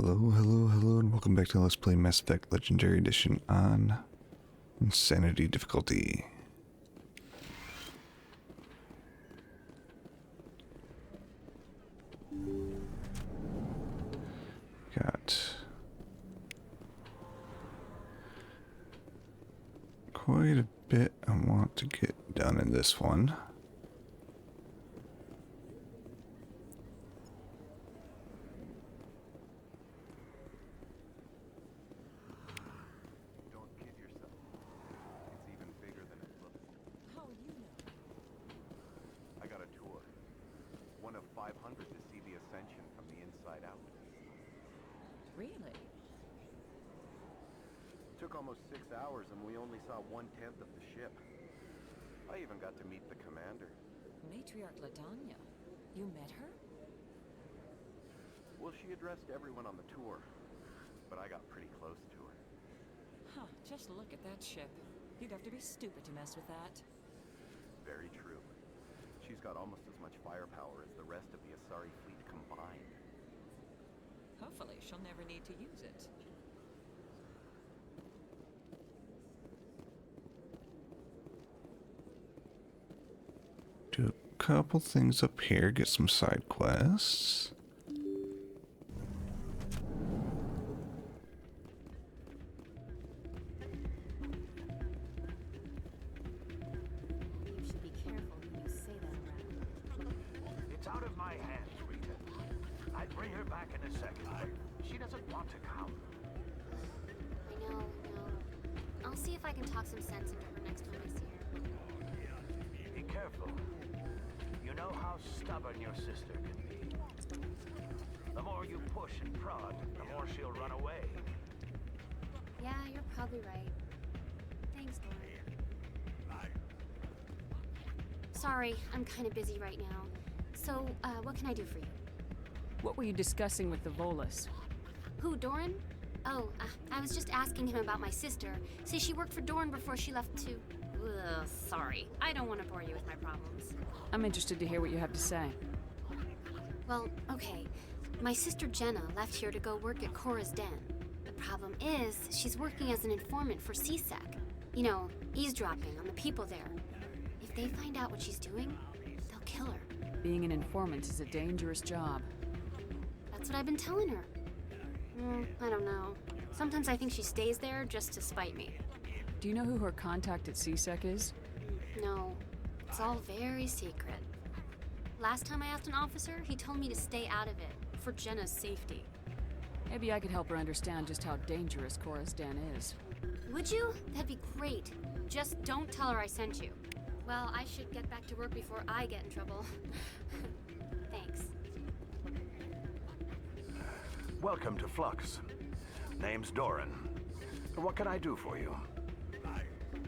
Hello, hello, hello, and welcome back to Let's Play Mass Effect Legendary Edition on Insanity difficulty. Got quite a bit I want to get done in this one. Really? Took almost 6 hours and we only saw 1/10 of the ship. I even got to meet the commander. Matriarch Ladanya. You met her? Well, she addressed everyone on the tour, but I got pretty close to her. Huh, just look at that ship. You'd have to be stupid to mess with that. Very true. She's got almost as much firepower as the rest of the Asari fleet combined. Hopefully she'll never need to use it. Do a couple things up here, get some side quests. You should be careful when you say that around. It's out of my hands, Rita. I'd bring her back in a second, but she doesn't want to come. I know. I'll see if I can talk some sense into her next time I see her. Be careful. You know how stubborn your sister can be. The more you push and prod, the more she'll run away. Yeah, you're probably right. Thanks, Doran. Sorry, I'm kind of busy right now. So, what can I do for you? What were you discussing with the Volus? Who, Doran? Oh, I was just asking him about my sister. See, she worked for Doran before she left to... Ugh, sorry. I don't want to bore you with my problems. I'm interested to hear what you have to say. Well, okay. My sister Jenna left here to go work at Cora's Den. The problem is, she's working as an informant for CSEC. You know, eavesdropping on the people there. If they find out what she's doing, they'll kill her. Being an informant is a dangerous job. That's what I've been telling her. I don't know. Sometimes I think she stays there just to spite me. Do you know who her contact at CSEC is? No, it's all very secret. Last time I asked an officer, he told me to stay out of it, for Jenna's safety. Maybe I could help her understand just how dangerous Cora's Den is. Would you? That'd be great. Just don't tell her I sent you. Well, I should get back to work before I get in trouble. Thanks. Welcome to Flux. Name's Doran. What can I do for you?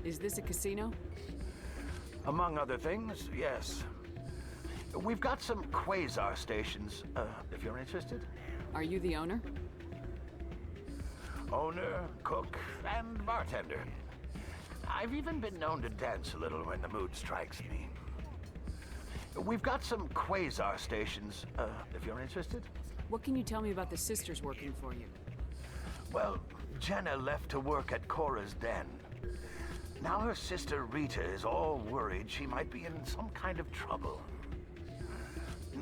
Is this a casino? Among other things, yes. We've got some quasar stations, if you're interested. Are you the owner? Owner, cook, and bartender. I've even been known to dance a little when the mood strikes me. We've got some quasar stations, if you're interested. What can you tell me about the sisters working for you? Well, Jenna left to work at Cora's Den. Now her sister Rita is all worried she might be in some kind of trouble.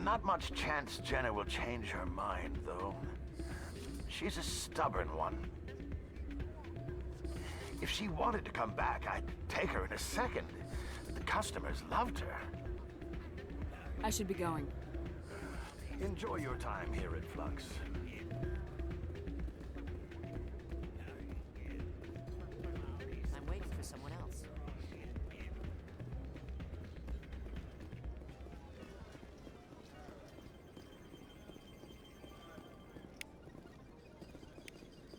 Not much chance Jenna will change her mind, though. She's a stubborn one. If she wanted to come back, I'd take her in a second. The customers loved her. I should be going. Enjoy your time here at Flux. I'm waiting for someone else.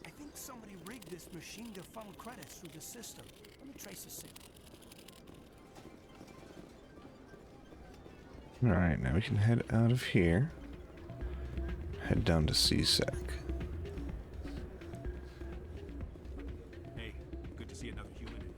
I think somebody rigged this machine to funnel credits through the system. Let me trace the signal. Alright, now we can head out of here. Head down to CSEC. Hey, good to see another human in here.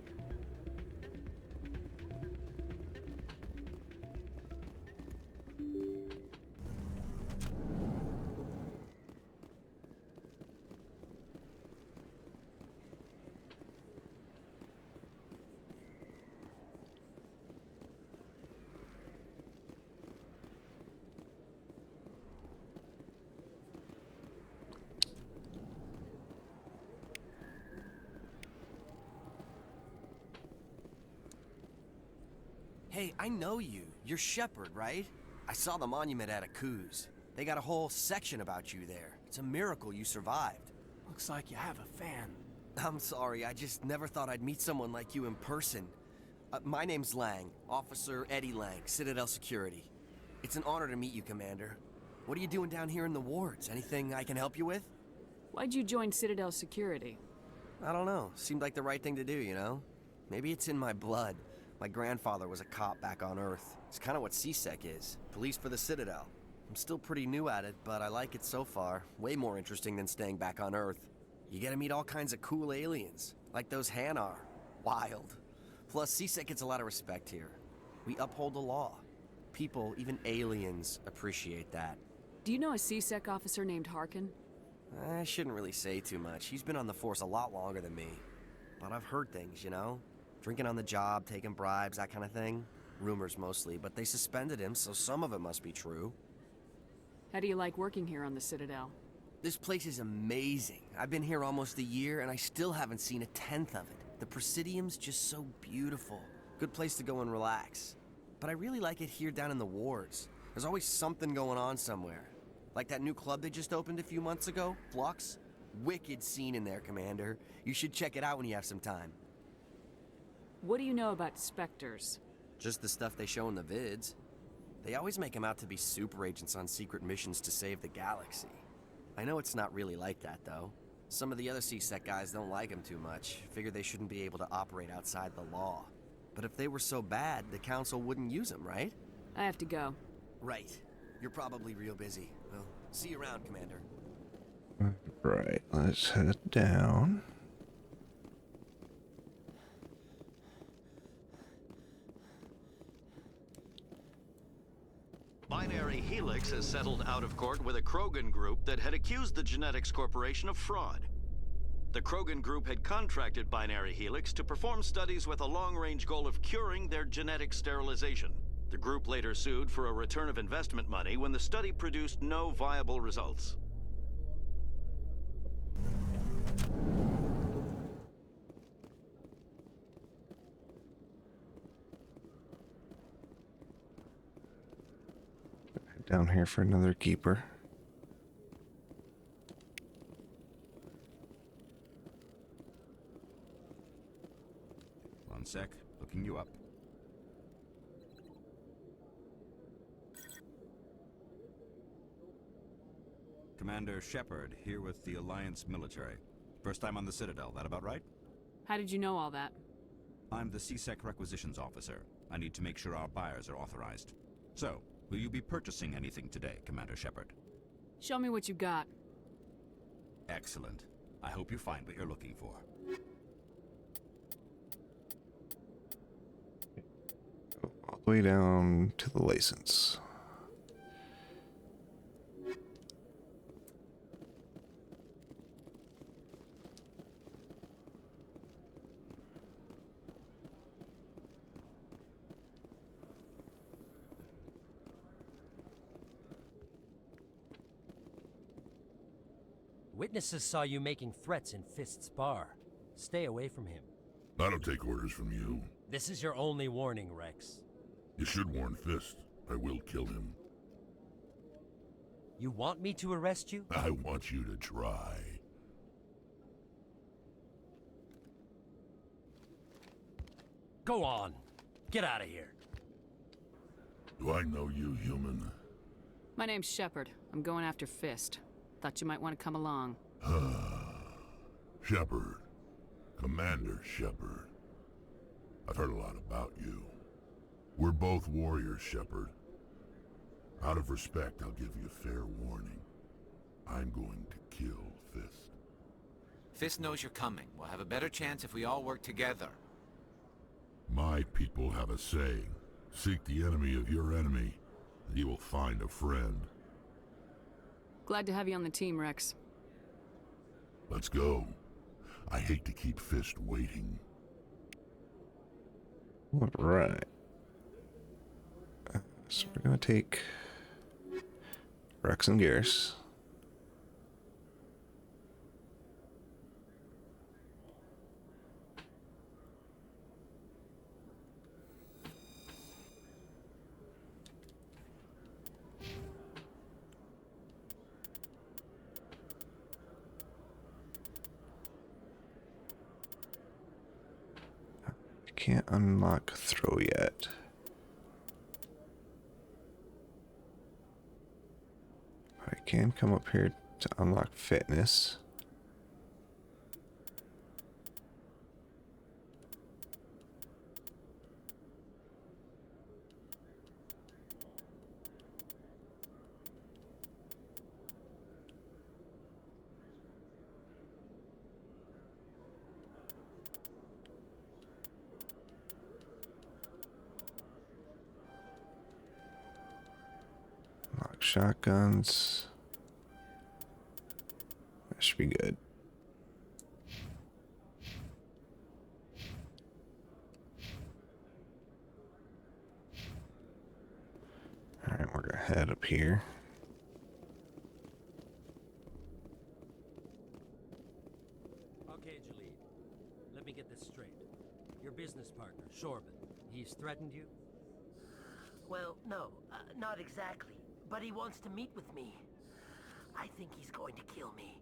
Hey, I know you. You're Shepard, right? I saw the monument at Aku's. They got a whole section about you there. It's a miracle you survived. Looks like you have a fan. I'm sorry, I just never thought I'd meet someone like you in person. My name's Lang, Officer Eddie Lang, Citadel Security. It's an honor to meet you, Commander. What are you doing down here in the wards? Anything I can help you with? Why'd you join Citadel Security? I don't know. Seemed like the right thing to do, you know? Maybe it's in my blood. My grandfather was a cop back on Earth. It's kind of what CSEC is. Police for the Citadel. I'm still pretty new at it, but I like it so far. Way more interesting than staying back on Earth. You get to meet all kinds of cool aliens, like those Hanar. Wild. Plus, CSEC gets a lot of respect here. We uphold the law. People, even aliens, appreciate that. Do you know a CSEC officer named Harkin? I shouldn't really say too much. He's been on the force a lot longer than me. But I've heard things, you know? Drinking on the job, taking bribes, that kind of thing. Rumors mostly, but they suspended him, so some of it must be true. How do you like working here on the Citadel? This place is amazing. I've been here almost a year, and I still haven't seen a tenth of it. The Presidium's just so beautiful. Good place to go and relax. But I really like it here down in the wards. There's always something going on somewhere. Like that new club they just opened a few months ago, Flux. Wicked scene in there, Commander. You should check it out when you have some time. What do you know about Spectres? Just the stuff they show in the vids. They always make them out to be super agents on secret missions to save the galaxy. I know it's not really like that, though. Some of the other CSEC guys don't like them too much. Figure they shouldn't be able to operate outside the law. But if they were so bad, the Council wouldn't use them, right? I have to go. Right. You're probably real busy. Well, see you around, Commander. Right, let's head down. Binary Helix has settled out of court with a Krogan group that had accused the Genetics Corporation of fraud. The Krogan group had contracted Binary Helix to perform studies with a long-range goal of curing their genetic sterilization. The group later sued for a return of investment money when the study produced no viable results. Down here for another keeper. One sec, looking you up. Commander Shepard, here with the Alliance military. First time on the Citadel, that about right? How did you know all that? I'm the CSEC requisitions officer. I need to make sure our buyers are authorized. So, will you be purchasing anything today, Commander Shepard? Show me what you got. Excellent. I hope you find what you're looking for. All the way down to the license. Witnesses saw you making threats in Fist's bar. Stay away from him. I don't take orders from you. This is your only warning, Wrex. You should warn Fist. I will kill him. You want me to arrest you? I want you to try. Go on. Get out of here. Do I know you, human? My name's Shepard. I'm going after Fist. Thought you might want to come along. Shepard. Commander Shepard. I've heard a lot about you. We're both warriors, Shepard. Out of respect, I'll give you a fair warning. I'm going to kill Fist. Fist knows you're coming. We'll have a better chance if we all work together. My people have a saying. Seek the enemy of your enemy, and you will find a friend. Glad to have you on the team, Wrex. Let's go. I hate to keep Fist waiting. All right. So we're gonna take Wrex and Garrus. can't unlock throw yet. I can come up here to unlock fitness. Unlock shotguns. That should be good. Alright, we're gonna head up here. Okay, Jalid. Let me get this straight. Your business partner, Shorban, he's threatened you? Well, no, not exactly. But he wants to meet with me. I think he's going to kill me.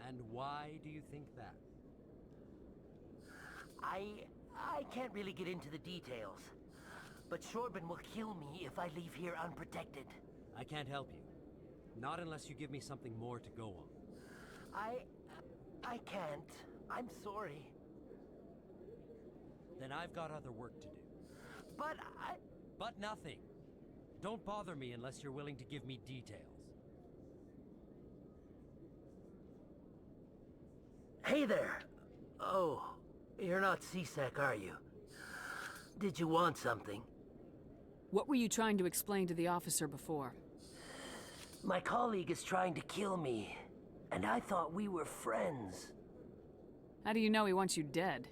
And why do you think that? I can't really get into the details. But Shorban will kill me if I leave here unprotected. I can't help you. Not unless you give me something more to go on. I can't. I'm sorry. Then I've got other work to do. But But nothing. Don't bother me unless you're willing to give me details. Hey there! Oh, you're not C-Sec, are you? Did you want something? What were you trying to explain to the officer before? My colleague is trying to kill me, and I thought we were friends. How do you know he wants you dead?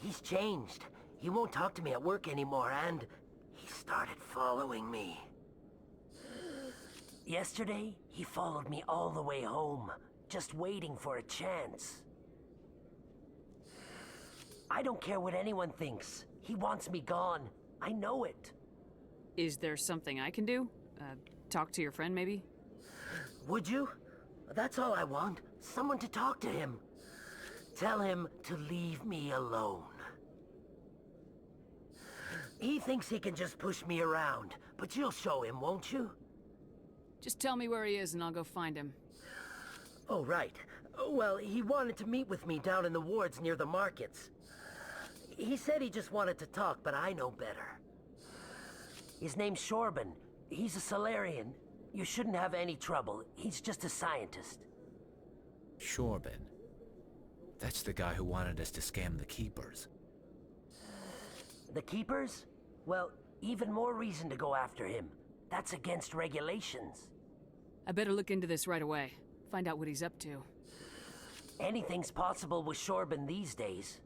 He's changed. He won't talk to me at work anymore, and he started following me. Yesterday, he followed me all the way home, just waiting for a chance. I don't care what anyone thinks. He wants me gone. I know it. Is there something I can do? Talk to your friend, maybe? Would you? That's all I want. Someone to talk to him. Tell him to leave me alone. He thinks he can just push me around, but you'll show him, won't you? Just tell me where he is and I'll go find him. Oh, right. Well, he wanted to meet with me down in the wards near the markets. He said he just wanted to talk, but I know better. His name's Shorban. He's a Solarian. You shouldn't have any trouble. He's just a scientist. Shorban. That's the guy who wanted us to scam the Keepers. The Keepers? Well, even more reason to go after him. That's against regulations. I better look into this right away. Find out what he's up to. Anything's possible with Shorban these days.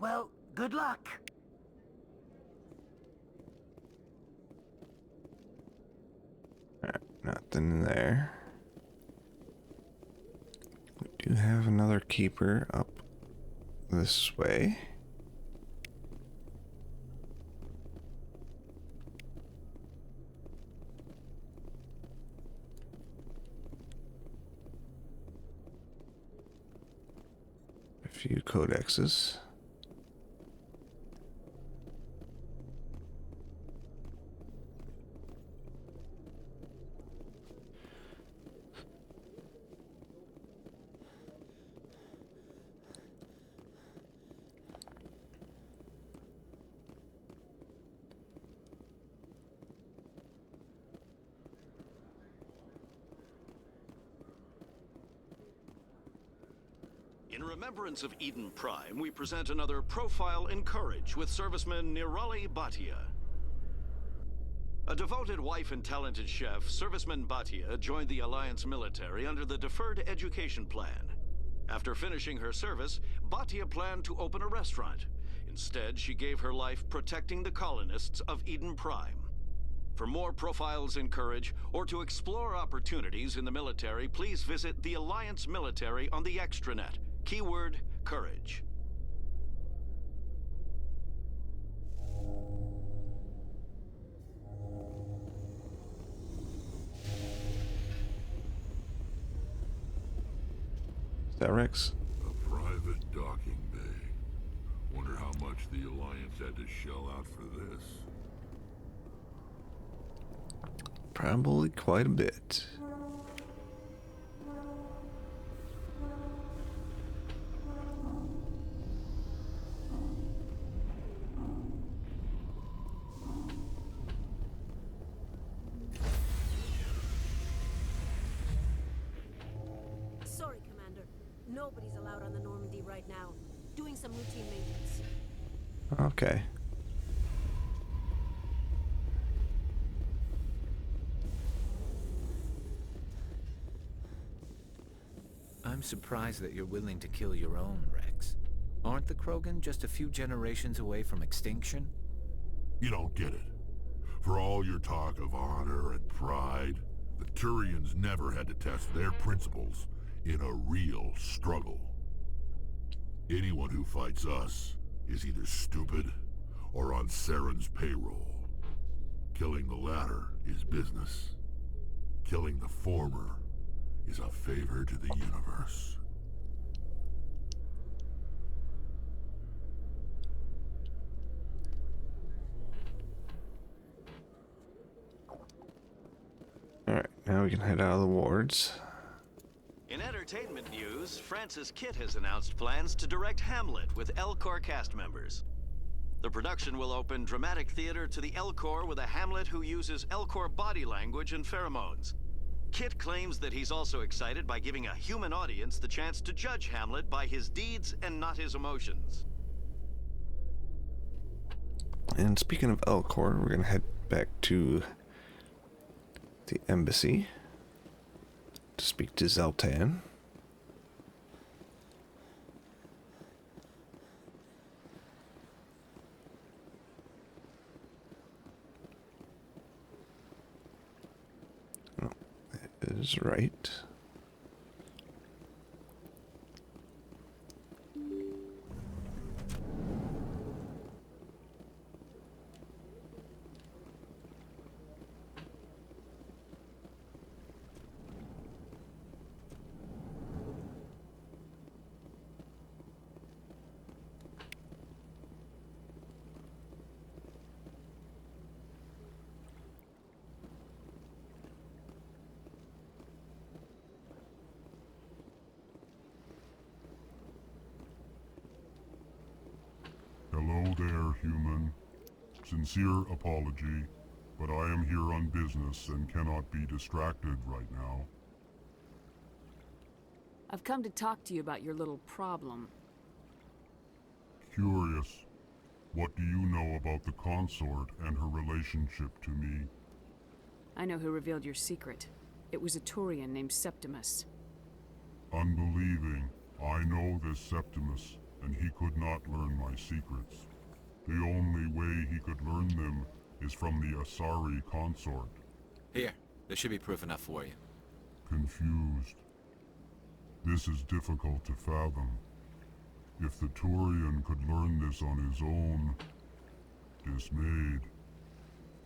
Well, good luck. Nothing there. We do have another keeper up this way. A few codexes. In remembrance of Eden Prime, we present another Profile in Courage with serviceman Nirali Bhatia. A devoted wife and talented chef, serviceman Bhatia joined the Alliance military under the Deferred Education Plan. After finishing her service, Bhatia planned to open a restaurant. Instead, she gave her life protecting the colonists of Eden Prime. For more Profiles in Courage, or to explore opportunities in the military, please visit the Alliance military on the extranet. Keyword, courage. Is that Wrex? A private docking bay. Wonder how much the Alliance had to shell out for this? Probably quite a bit. Sorry, Commander. Nobody's allowed on the Normandy right now. Doing some routine maintenance. Okay. I'm surprised that you're willing to kill your own, Wrex. Aren't the Krogan just a few generations away from extinction? You don't get it. For all your talk of honor and pride, the Turians never had to test their principles in a real struggle. Anyone who fights us is either stupid or on Saren's payroll. Killing the latter is business. Killing the former is a favor to the universe. Alright, now we can head out of the wards. In entertainment news, Francis Kitt has announced plans to direct Hamlet with Elcor cast members. The production will open dramatic theater to the Elcor with a Hamlet who uses Elcor body language and pheromones. Kitt claims that he's also excited by giving a human audience the chance to judge Hamlet by his deeds and not his emotions. And speaking of Elcor, we're going to head back to the embassy to speak to Zeltan. Oh, that is right. Hello there, human. Sincere apology, but I am here on business and cannot be distracted right now. I've come to talk to you about your little problem. Curious. What do you know about the consort and her relationship to me? I know who revealed your secret. It was a Turian named Septimus. Unbelieving. I know this Septimus, and he could not learn my secrets. The only way he could learn them is from the Asari consort. Here, there should be proof enough for you. Confused. This is difficult to fathom. If the Turian could learn this on his own, dismayed,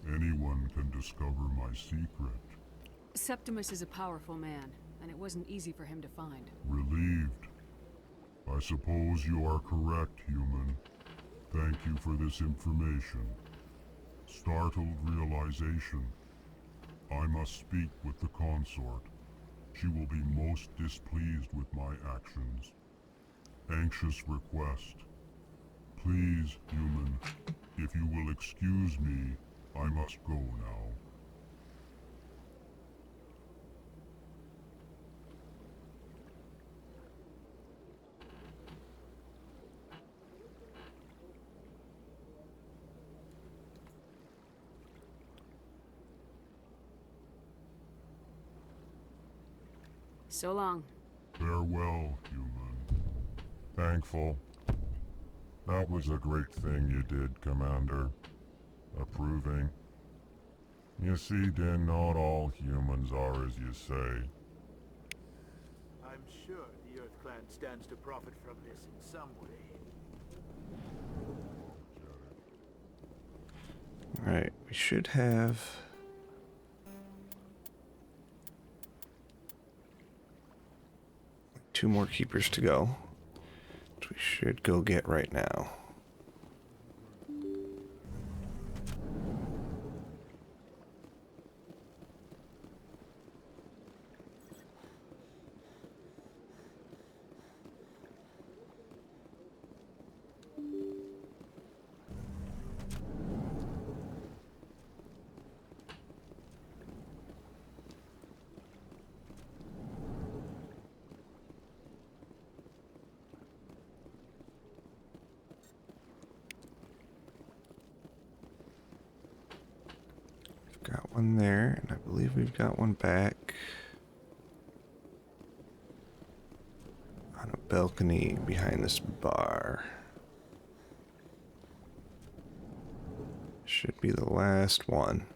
anyone can discover my secret. Septimus is a powerful man, and it wasn't easy for him to find. Relieved. I suppose you are correct, human. Thank you for this information. Startled realization. I must speak with the consort. She will be most displeased with my actions. Anxious request. Please, human, if you will excuse me, I must go now. So long. Farewell, human. Thankful. That was a great thing you did, Commander. Approving. You see, then, not all humans are as you say. I'm sure the Earth Clan stands to profit from this in some way. Alright, we should have... two more keepers to go, which we should go get right now. one there, and I believe we've got one back on a balcony behind this bar. Should be the last one.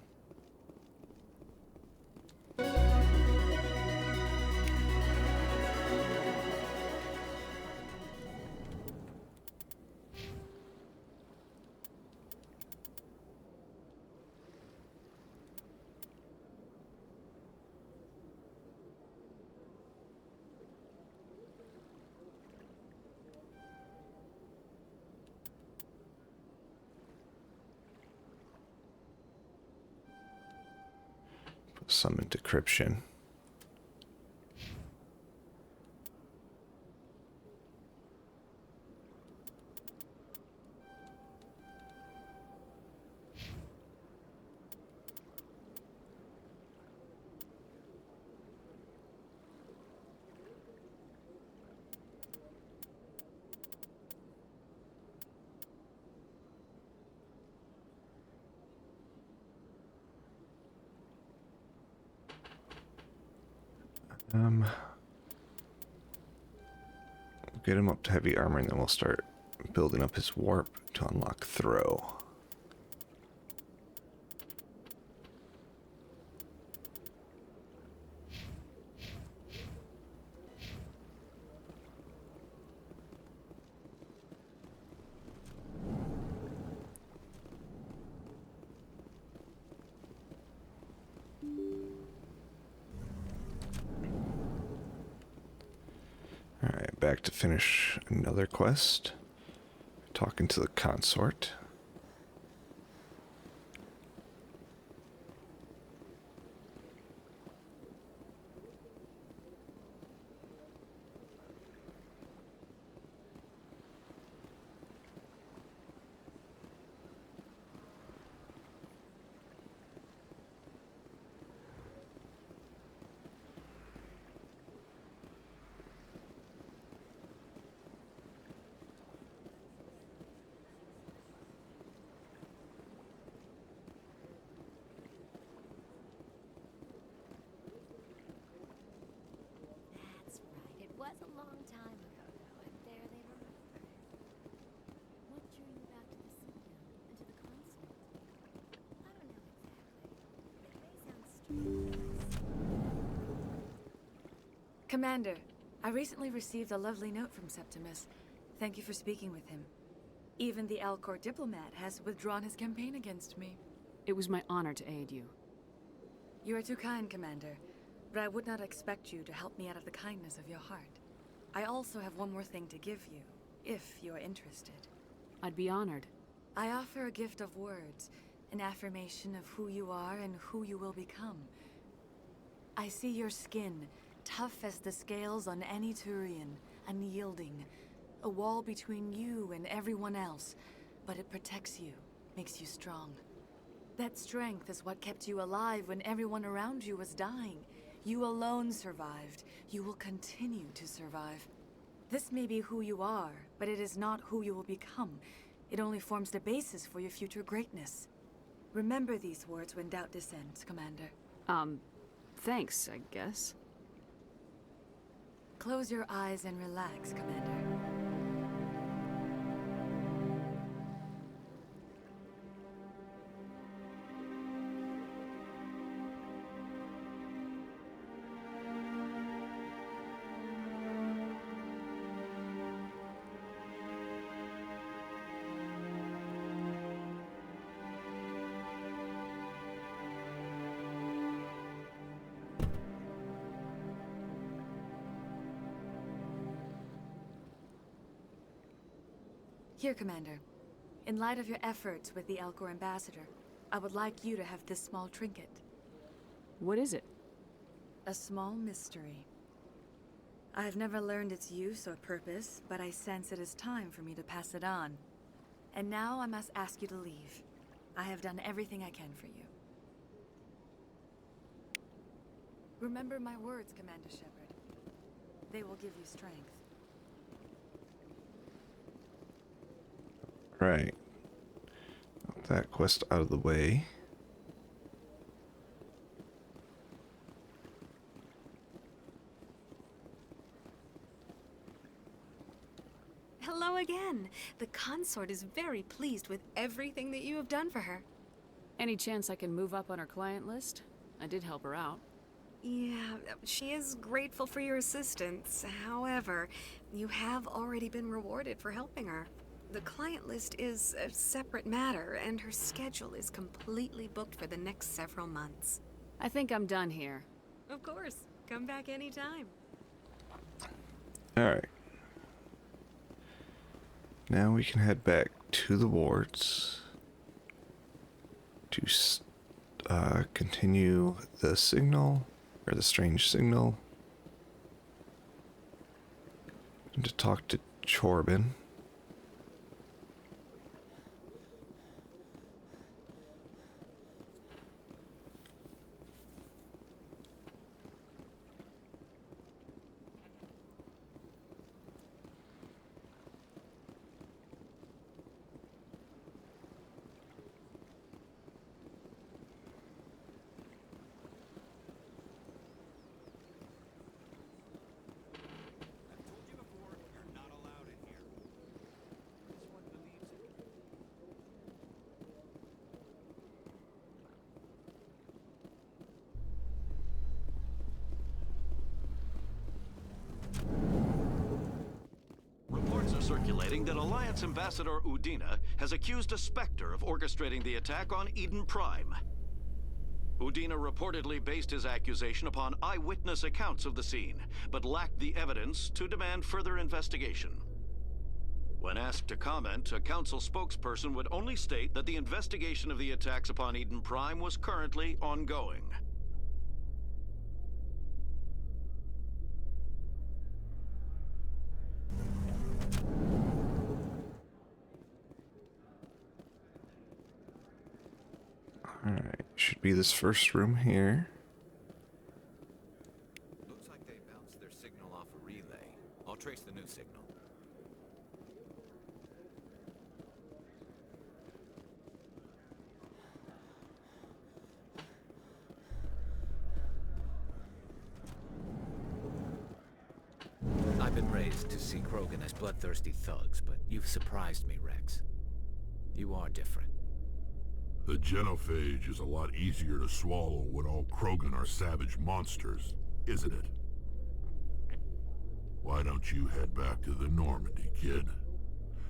Summon decryption. We'll get him up to heavy armor, and then we'll start building up his warp to unlock throw. Alright, back to finish another quest. Talking to the consort. That's right. It was a long time ago, though, and there they remember. What drew you back to the Citadel and to the console? I don't know exactly. It may sound strange. Commander, I recently received a lovely note from Septimus. Thank you for speaking with him. Even the Alcor diplomat has withdrawn his campaign against me. It was my honor to aid you. You are too kind, Commander. But I would not expect you to help me out of the kindness of your heart. I also have one more thing to give you, if you are interested. I'd be honored. I offer a gift of words, an affirmation of who you are and who you will become. I see your skin, tough as the scales on any Turian, unyielding, a wall between you and everyone else, but it protects you, makes you strong. That strength is what kept you alive when everyone around you was dying. You alone survived. You will continue to survive. This may be who you are, but it is not who you will become. It only forms the basis for your future greatness. Remember these words when doubt descends, Commander. Thanks, I guess. Close your eyes and relax, Commander. Here, Commander. In light of your efforts with the Alcor ambassador, I would like you to have this small trinket. What is it? A small mystery. I have never learned its use or purpose, but I sense it is time for me to pass it on. And now I must ask you to leave. I have done everything I can for you. Remember my words, Commander Shepard. They will give you strength. Right. That quest out of the way. Hello again. The consort is very pleased with everything that you have done for her. Any chance I can move up on her client list? I did help her out. Yeah, she is grateful for your assistance. However, you have already been rewarded for helping her. The client list is a separate matter, and her schedule is completely booked for the next several months. I think I'm done here. Of course. Come back anytime. Alright. Now we can head back to the wards to continue the signal, or the strange signal, and to talk to Corbin. Reports are circulating that Alliance Ambassador Udina has accused a Spectre of orchestrating the attack on Eden Prime. Udina reportedly based his accusation upon eyewitness accounts of the scene, but lacked the evidence to demand further investigation. When asked to comment, a council spokesperson would only state that the investigation of the attacks upon Eden Prime was currently ongoing. Alright, should be this first room here. Looks like they bounced their signal off a relay. I'll trace the new signal. I've been raised to see Krogan as bloodthirsty thugs, but you've surprised me, Wrex. You are different. The genophage is a lot easier to swallow when all Krogan are savage monsters, isn't it? Why don't you head back to the Normandy, kid?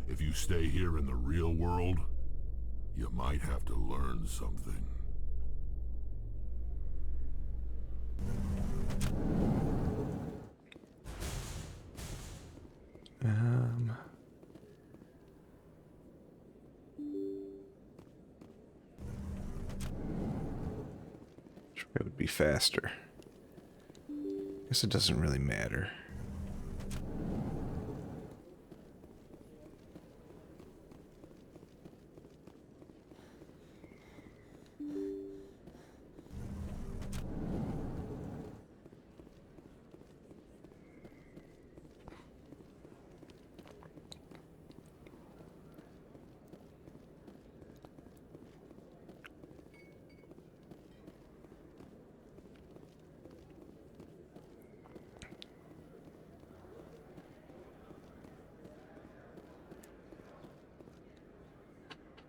If you stay here in the real world, you might have to learn something. It would be faster. Guess it doesn't really matter.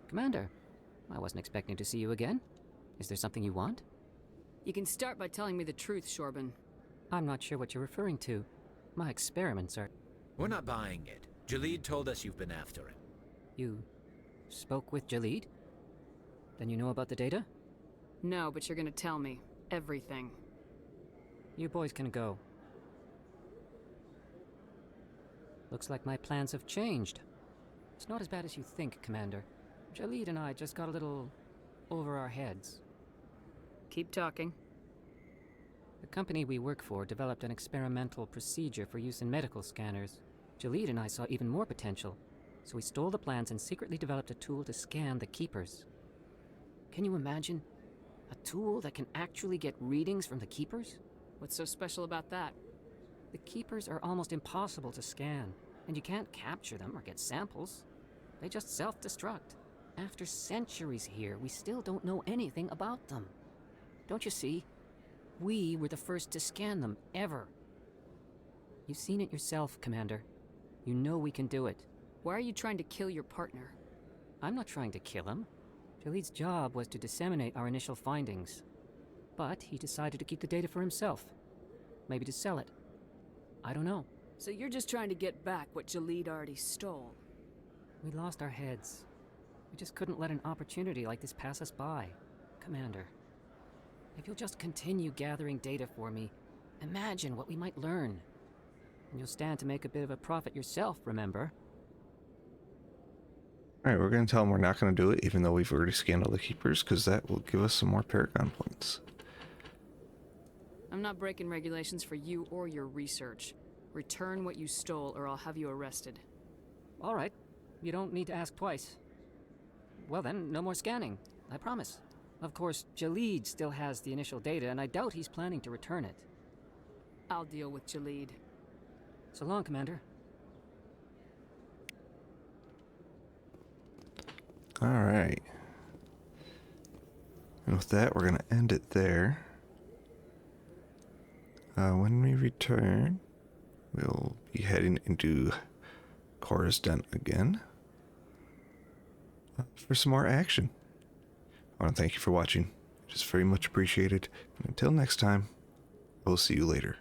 Commander, I wasn't expecting to see you again. Is there something you want? You can start by telling me the truth, Corbin. I'm not sure what you're referring to. My experiments are... We're not buying it. Jalid told us you've been after him. You spoke with Jalid? Then you know about the data? No, but you're gonna tell me. Everything. You boys can go. Looks like my plans have changed. It's not as bad as you think, Commander. Jalid and I just got a little over our heads. Keep talking. The company we work for developed an experimental procedure for use in medical scanners. Jalid and I saw even more potential, so we stole the plans and secretly developed a tool to scan the Keepers. Can you imagine? A tool that can actually get readings from the Keepers? What's so special about that? The Keepers are almost impossible to scan, and you can't capture them or get samples. They just self-destruct. After centuries here, we still don't know anything about them. Don't you see? We were the first to scan them, ever. You've seen it yourself, Commander. You know we can do it. Why are you trying to kill your partner? I'm not trying to kill him. Jaleed's job was to disseminate our initial findings. But he decided to keep the data for himself. Maybe to sell it. I don't know. So you're just trying to get back what Jaleed already stole? We lost our heads. We just couldn't let an opportunity like this pass us by. Commander, if you'll just continue gathering data for me, imagine what we might learn. And you'll stand to make a bit of a profit yourself, remember? Alright, we're going to tell them we're not going to do it, even though we've already scanned all the keepers, because that will give us some more Paragon points. I'm not breaking regulations for you or your research. Return what you stole or I'll have you arrested. All right. You don't need to ask twice. Well then, no more scanning. I promise. Of course, Jaleed still has the initial data, and I doubt he's planning to return it. I'll deal with Jaleed. So long, Commander. Alright. And with that, we're going to end it there. When we return, we'll be heading into Cora's Den again for some more action. I want to thank you for watching. It is very much appreciated. And until next time, we'll see you later.